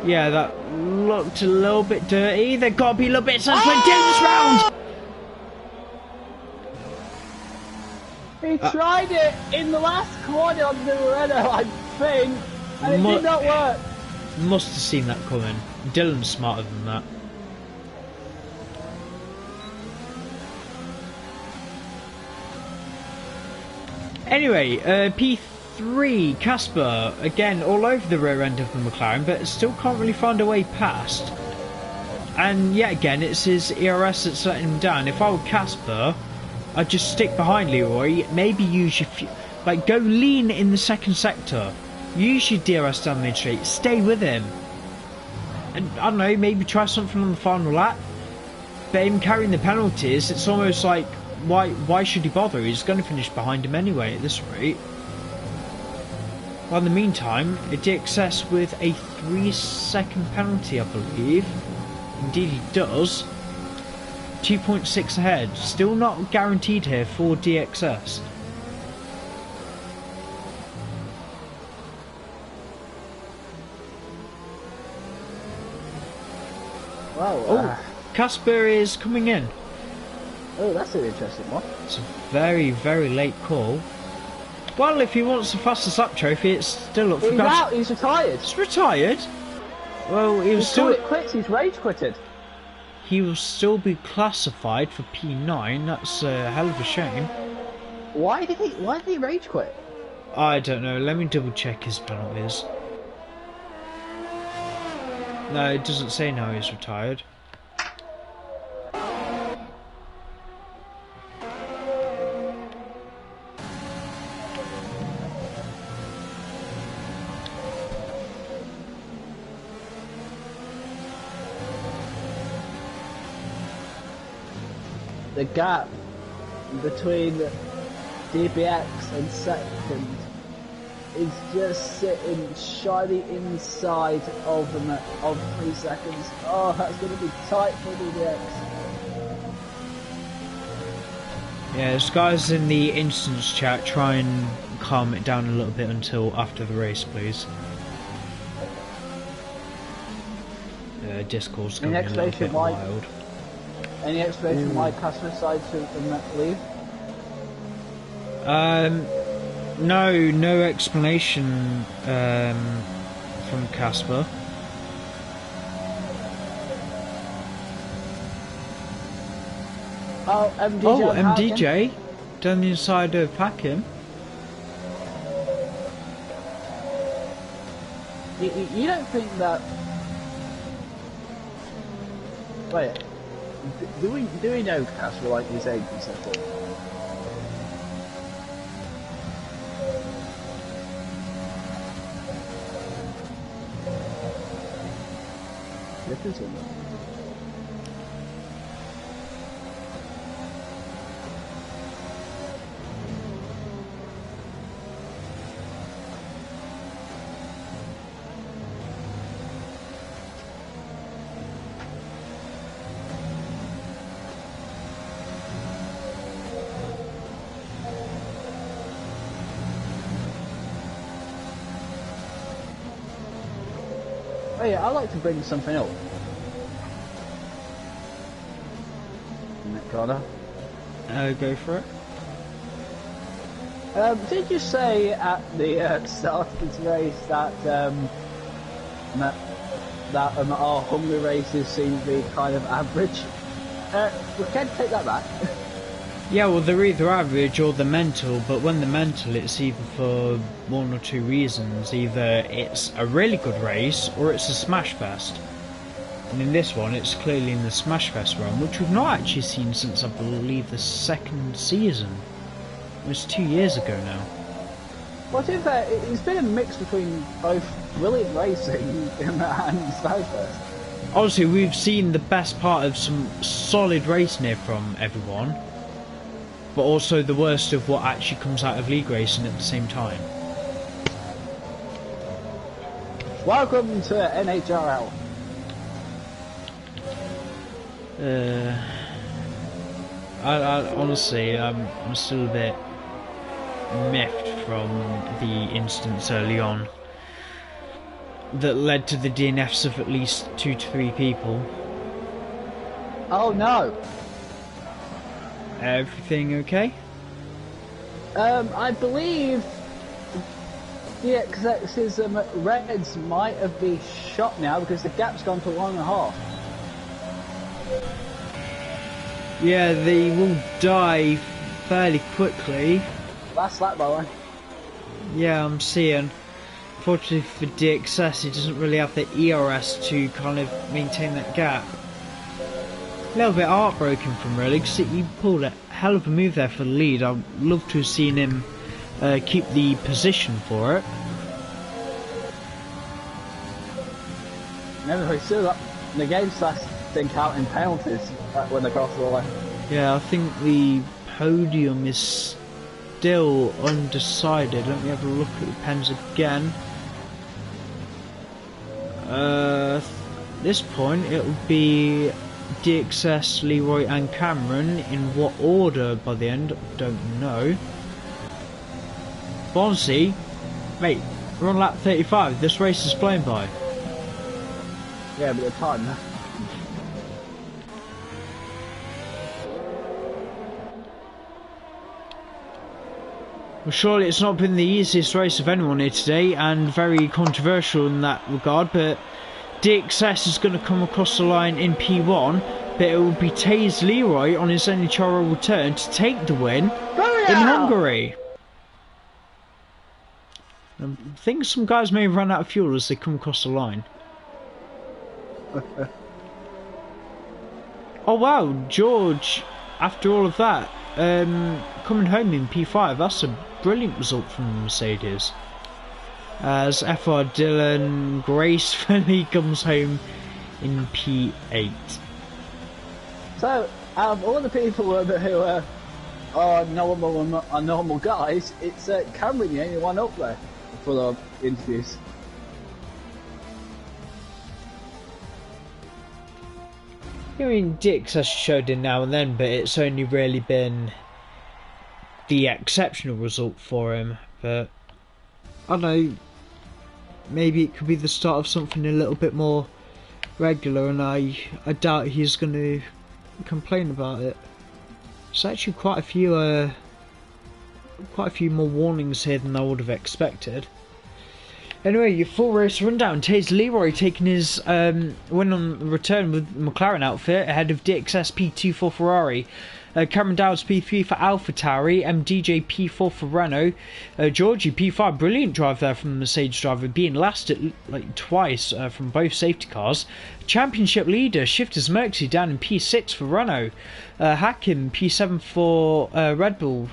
Yeah, that looked a little bit dirty. They've got to be a little bit sensible. Dylan's round! He tried it in the last corner on Nhrl, I think, and it did not work. Must have seen that coming. Dylan's smarter than that. Anyway, P3, Casper, again all over the rear end of the McLaren, but still can't really find a way past. And yet again, it's his ERS that's letting him down. If I were Casper, I'd just stick behind Leroy, maybe use your... like, go lean in the second sector. Use your DRS down the straight, stay with him. And, I don't know, maybe try something on the final lap. But him carrying the penalties, it's almost like, why should he bother? He's going to finish behind him anyway at this rate. Well, in the meantime, a DXS with a 3-second penalty, I believe. Indeed he does. 2.6 ahead. Still not guaranteed here for DXS. Wow. Casper is coming in. Oh, that's an interesting one. It's a very, very late call. Well, if he wants the fastest lap trophy, it's still up for grabs. He's out, he's retired. He's retired? Well, he's quits, he's rage quitted. He will still be classified for P9. That's a hell of a shame. Why did he rage quit? I don't know. Let me double check his penalties. No, it doesn't say now he's retired. The gap between DBX and second is just sitting shyly inside of 3 seconds. Oh, that's going to be tight for DBX. Yeah, there's guys in the instance chat, try and calm it down a little bit until after the race, please. Discord's going a little bit wild. Any explanation why Casper decided to leave? No explanation from Casper. Oh, MDJ. Oh, MDJ down the inside of Packham. You don't think that? Wait. Do we know Casper like his age and so forth? Difference or not? Oh yeah, I'd like to bring something up. In that corner. Go for it. Did you say at the start of this race that our Hungary races seem to be kind of average? We can take that back. Yeah, well, they're either average or they're mental, but when they're mental, it's either for one or two reasons. Either it's a really good race, or it's a smash fest. And in this one, it's clearly in the smash fest run, which we've not actually seen since, I believe, the second season. It was 2 years ago now. Well, to be fair, it's been a mix between both brilliant racing and smash fest. Obviously, we've seen the best part of some solid racing here from everyone, but also the worst of what actually comes out of league racing at the same time. Welcome to Nhrl. I honestly, I'm still a bit miffed from the instance early on that led to the DNFs of at least 2 to 3 people. Oh no! Everything okay? I believe the XX's Reds might have been shot now because the gap's gone to 1.5. Yeah, they will die fairly quickly. Last lap, by the way. Yeah, I'm seeing. Fortunately for DXS, he doesn't really have the ERS to kind of maintain that gap. A little bit heartbroken from really, because he pulled a hell of a move there for the lead. I'd love to have seen him keep the position for it. Never still got the game's last thing counting penalties when they cross the line. Yeah, I think the podium is still undecided. Let me have a look at the pens again. This point it will be DXS, Leroy and Cameron. In what order by the end, I don't know. Bonzi, mate, we're on lap 35, this race is flown by. Yeah, but the time. Well, surely it's not been the easiest race of anyone here today, and very controversial in that regard, but DXS is going to come across the line in P1, but it will be Taze Leroy on his Nhrl return to take the win in Hungary. I think some guys may have run out of fuel as they come across the line. Oh wow, George, after all of that, coming home in P5, that's a brilliant result from the Mercedes. As FR Dillon gracefully comes home in P8. So, out of all the people who are normal guys, it's Cameron the only one up there for the interviews. I mean, Dix has showed in now and then, but it's only really been the exceptional result for him. But I don't know, maybe it could be the start of something a little bit more regular, and I doubt he's going to complain about it. There's actually quite a few more warnings here than I would have expected. Anyway, your full race rundown. Taze Leroy taking his win on the return with McLaren outfit ahead of DXS P2 for Ferrari. Cameron Dowds P3 for AlphaTauri, MDJ P4 for Renault, Georgie P5, brilliant drive there from the Mercedes driver, being last at like twice from both safety cars. Championship leader Shifters Mercury down in P6 for Renault, Hakim P7 for Red Bull,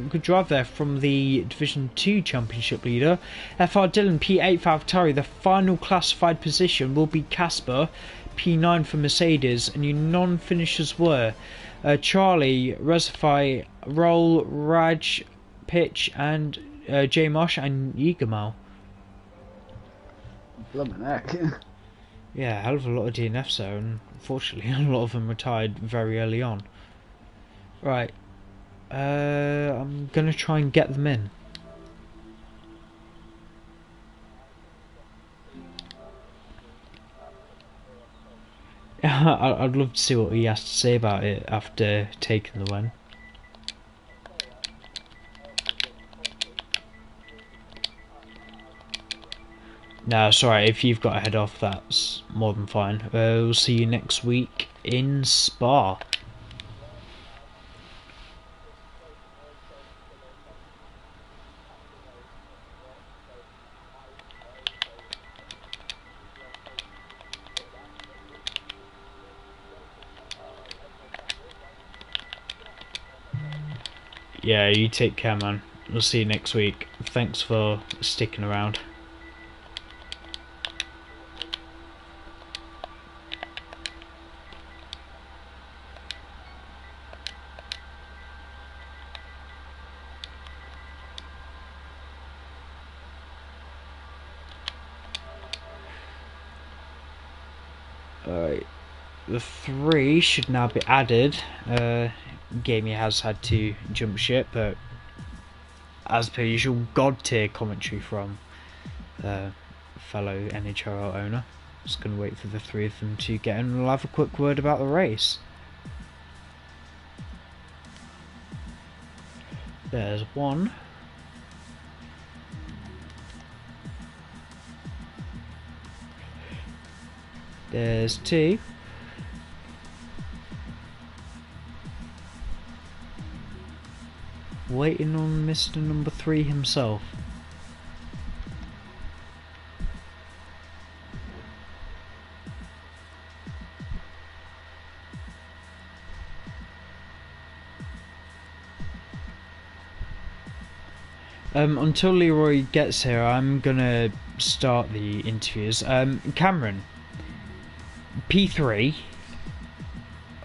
good drive there from the Division 2 Championship leader. FR Dillon P8 for AlphaTauri, the final classified position will be Casper P9 for Mercedes, and your non-finishers were Charlie, Resify, Roll, Raj, Pitch, and J Mosh and Yigamal. Blimmin' heck. Yeah, a hell of a lot of DNFs there, and unfortunately a lot of them retired very early on. Right, I'm gonna try and get them in. I'd love to see what he has to say about it after taking the win. No, sorry, if you've got to head off, that's more than fine. We'll see you next week in Spa. Yeah, you take care, man. We'll see you next week. Thanks for sticking around. Alright, the 3 should now be added. Gamey has had to jump ship, but as per usual, god tier commentary from fellow Nhrl owner. Just gonna wait for the 3 of them to get in and we'll have a quick word about the race. There's 1. There's 2. Waiting on Mr. Number 3 himself. Until Leroy gets here, I'm gonna start the interviews. Cameron, P3.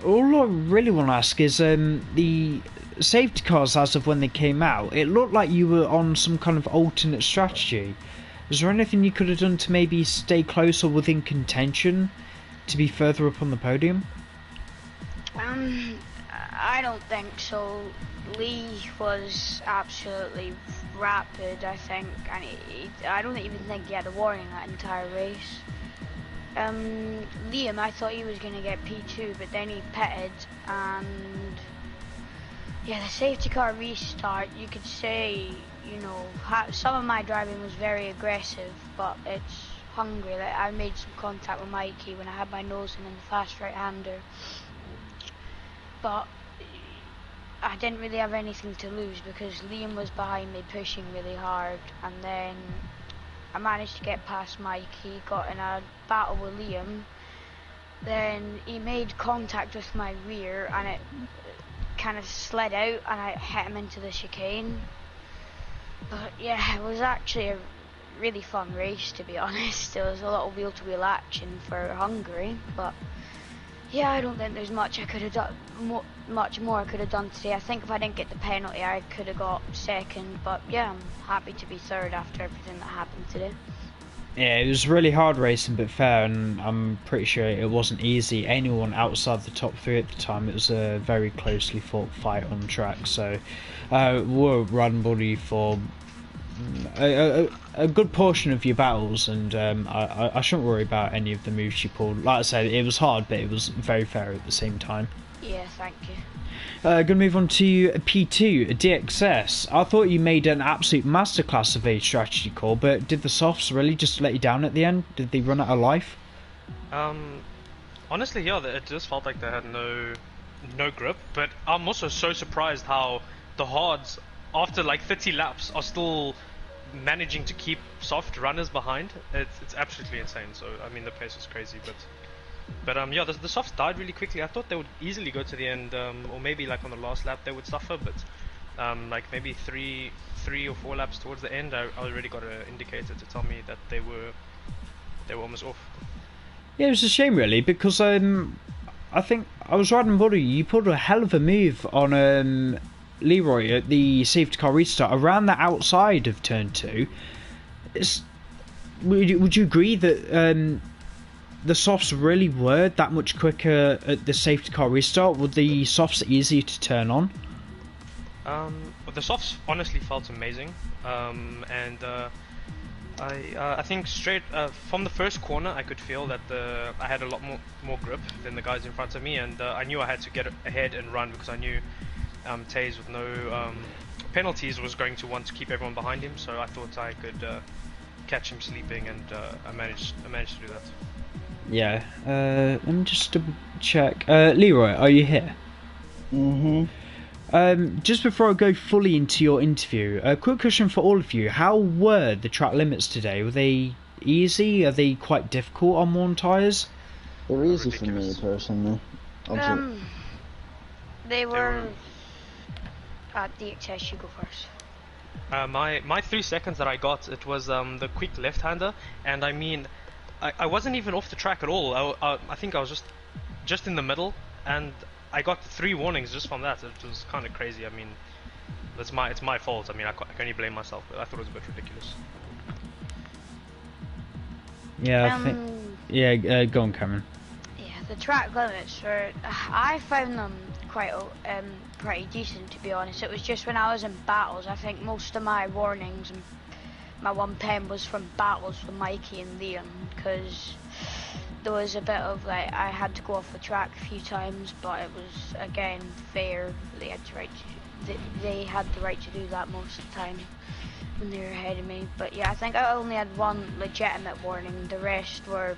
All I really want to ask is the safety cars as of when they came out. It looked like you were on some kind of alternate strategy. Was there anything you could have done to maybe stay close or within contention to be further up on the podium? I don't think so. Lee was absolutely rapid, I think, and I don't even think he had a warning that entire race. Liam, I thought he was going to get P2, but then he pitted, and yeah, the safety car restart, you could say, you know, some of my driving was very aggressive, but it's Hungary. Like, I made some contact with Mikey when I had my nose in the fast right-hander, but I didn't really have anything to lose because Liam was behind me pushing really hard, and then I managed to get past Mikey, got in a battle with Liam, then he made contact with my rear and it kind of slid out and I hit him into the chicane. But yeah, it was actually a really fun race, to be honest. There was a lot of wheel-to-wheel action for Hungary, but yeah, I don't think there's much I could have done, much more I could have done today. I think if I didn't get the penalty, I could have got second. But yeah, I'm happy to be third after everything that happened today. Yeah, it was really hard racing, but fair, and I'm pretty sure it wasn't easy. Anyone outside the top 3 at the time, it was a very closely fought fight on track. So, we're run buddy for a good portion of your battles, and I shouldn't worry about any of the moves you pulled. Like I said, it was hard, but it was very fair at the same time. Yeah, thank you. Gonna move on to P2, DXS. I thought you made an absolute masterclass of a strategy call, but did the softs really just let you down at the end? Did they run out of life? Honestly, yeah, it just felt like they had no grip, but I'm also so surprised how the hards, after like 30 laps, are still managing to keep soft runners behind. It's absolutely insane. So I mean, the pace is crazy, but yeah, the softs died really quickly. I thought they would easily go to the end, or maybe like on the last lap they would suffer, but like maybe three or 4 laps towards the end, I already got an indicator to tell me that they were almost off. Yeah, it was a shame really, because I think I was riding Buddy. You pulled a hell of a move on Leroy at the safety car restart around the outside of turn 2. Would you agree that the softs really were that much quicker at the safety car restart? Were the softs easier to turn on? The softs honestly felt amazing, and I think straight from the first corner, I could feel that I had a lot more grip than the guys in front of me, and I knew I had to get ahead and run because I knew Taze with no penalties was going to want to keep everyone behind him. So I thought I could catch him sleeping, and I managed to do that. Yeah. Let me just double check. Leroy, are you here? Just before I go fully into your interview, a quick question for all of you. How were the track limits today? Were they easy? Are they quite difficult on worn tyres? They're easy for me, personally. They were... DXS, you go first. My 3 seconds that I got, it was the quick left-hander, and I mean, I wasn't even off the track at all. I think I was just in the middle, and I got 3 warnings just from that. It was kind of crazy. I mean, it's my fault. I mean, I can only blame myself, but I thought it was a bit ridiculous. Yeah, I think... Yeah, go on, Cameron. Yeah, the track limits were... I found them quite pretty decent, to be honest. It was just when I was in battles. I think most of my warnings and my 1 pen was from battles with Mikey and Liam, because there was a bit of like I had to go off the track a few times, but it was again fair. They had they had the right to do that most of the time when they were ahead of me. But yeah, I think I only had 1 legitimate warning. The rest were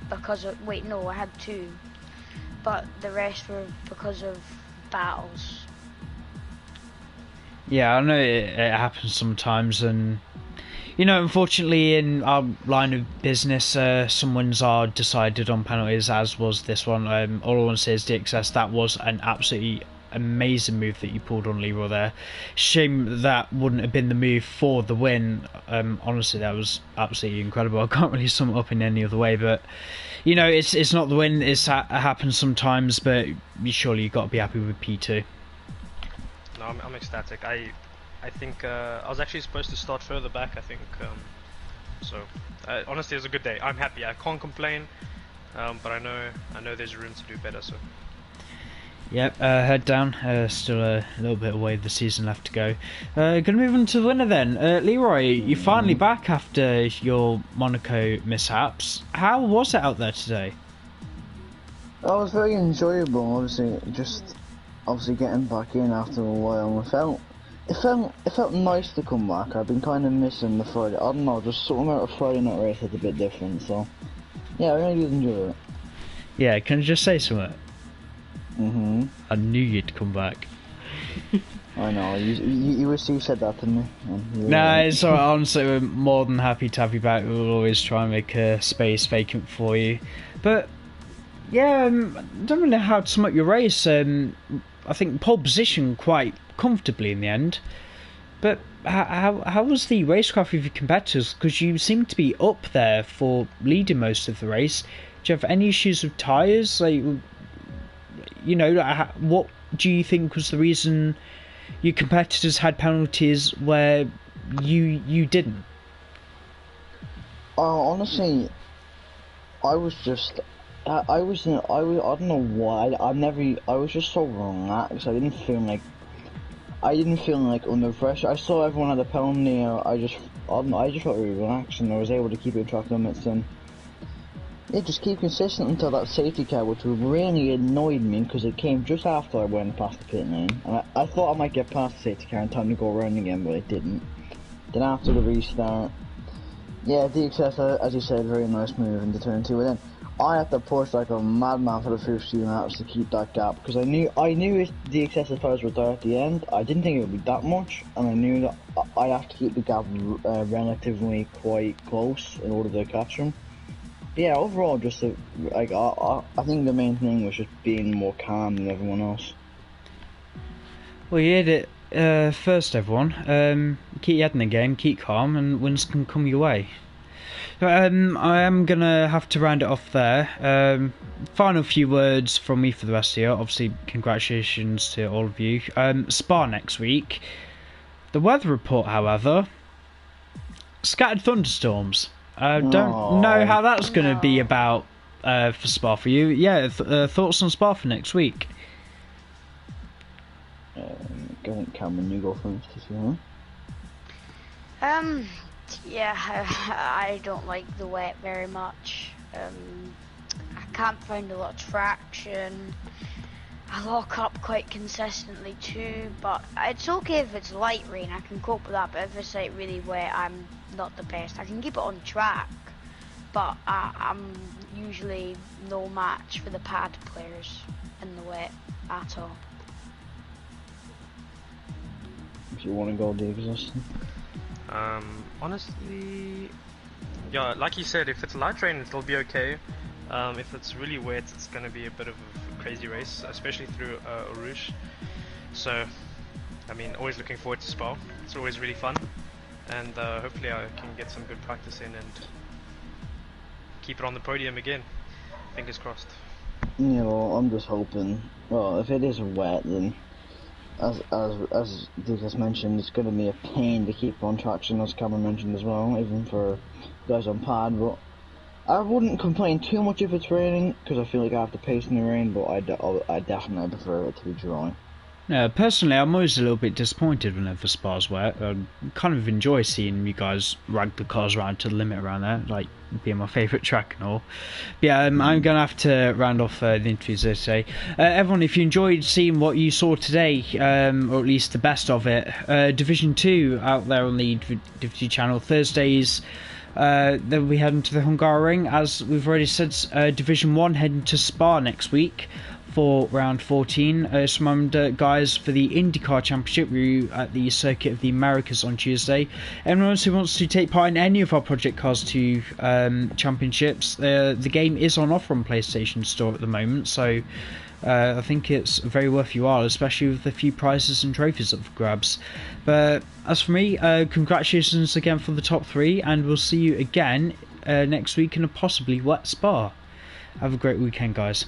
because of I had 2, but the rest were because of battles. Yeah, I know it happens sometimes, and you know, unfortunately, in our line of business, some wins are decided on penalties, as was this one. All I want to say is DXS, that was an absolutely amazing move that you pulled on Leroy there. Shame that wouldn't have been the move for the win. Honestly, that was absolutely incredible. I can't really sum it up in any other way, but you know, it's not the win. It happens sometimes, but surely you've got to be happy with P2. No, I'm ecstatic. I think I was actually supposed to start further back, I think, so honestly it was a good day. I'm happy, I can't complain, but I know there's room to do better. So yep, head down, still a little bit away, the season left to go. Gonna move on to the winner then. Leroy, you're finally back after your Monaco mishaps. How was it out there today? It was very enjoyable, obviously getting back in after a while. It felt nice to come back. I've been kind of missing the Friday. I don't know, just something about a Friday night race that's a bit different. So yeah, I really did enjoy it. Yeah, can I just say something? I knew you'd come back. I know, you said that to me. Nah, it's alright, honestly, we're more than happy to have you back. We'll always try and make a space vacant for you. But yeah, I don't really know how to sum up your race. I think pole position quite comfortably in the end. But how was the racecraft with your competitors? Because you seem to be up there for leading most of the race. Do you have any issues with tyres? Like, you know, what do you think was the reason your competitors had penalties where you didn't? Honestly, I don't know why. I was just so relaxed. I didn't feel like under pressure. I saw everyone had a penalty. I just felt really relaxed, and I was able to keep it track limits and just keep consistent until that safety car, which really annoyed me because it came just after I went past the pit lane, and I thought I might get past the safety car in time to go around again, but it didn't. Then after the restart, yeah, DXS, as you said, very nice move into turn 2, and then I had to push like a madman for the first few laps to keep that gap, because I knew if DXS's tires were there at the end, I didn't think it would be that much, and I knew that I'd have to keep the gap relatively quite close in order to catch them. But yeah, overall, I think the main thing was just being more calm than everyone else. Well, you hit it first, everyone. Keep your head in the game, keep calm, and wins can come your way. I am going to have to round it off there. Final few words from me for the rest of the year. Obviously, congratulations to all of you. Spa next week. The weather report, however, scattered thunderstorms. Don't know how that's going to be about for Spa for you. Yeah, thoughts on Spa for next week? Cameron, you go first if you want. Yeah, I don't like the wet very much. I can't find a lot of traction. I lock up quite consistently too, but it's okay if it's light rain, I can cope with that, but if it's like really wet, I'm not the best. I can keep it on track, but I'm usually no match for the pad players in the wet at all. If you want to go, Dave, Justin. Honestly, yeah, like you said, if it's light rain, it'll be okay. If it's really wet, it's gonna be a bit of a crazy race, especially through Rouge. So, I mean, always looking forward to Spa. It's always really fun, and hopefully I can get some good practice in and keep it on the podium again. Fingers crossed. Yeah, well, I'm just hoping. Well, if it is wet, then as Dick has mentioned, it's going to be a pain to keep on traction, as Cameron mentioned as well, even for guys on pad. But I wouldn't complain too much if it's raining, because I feel like I have to pace in the rain. But I definitely prefer it to be dry. Personally, I'm always a little bit disappointed whenever Spa's wet. I kind of enjoy seeing you guys rag the cars around to the limit around there, like being my favourite track and all. But yeah, I'm going to have to round off the interviews there today. Everyone, if you enjoyed seeing what you saw today, or at least the best of it, Division 2 out there on the Division channel, Thursdays. Then we head into the Hungary, as we've already said. Division 1 heading to Spa next week for round 14. Some guys for the IndyCar Championship. We're at the Circuit of the Americas on Tuesday. Anyone else who wants to take part in any of our Project Cars 2 championships, the game is on offer on PlayStation Store at the moment, so I think it's very worth your while, especially with the few prizes and trophies up for grabs. But as for me, congratulations again for the top 3, and we'll see you again next week in a possibly wet Spa. Have a great weekend, guys.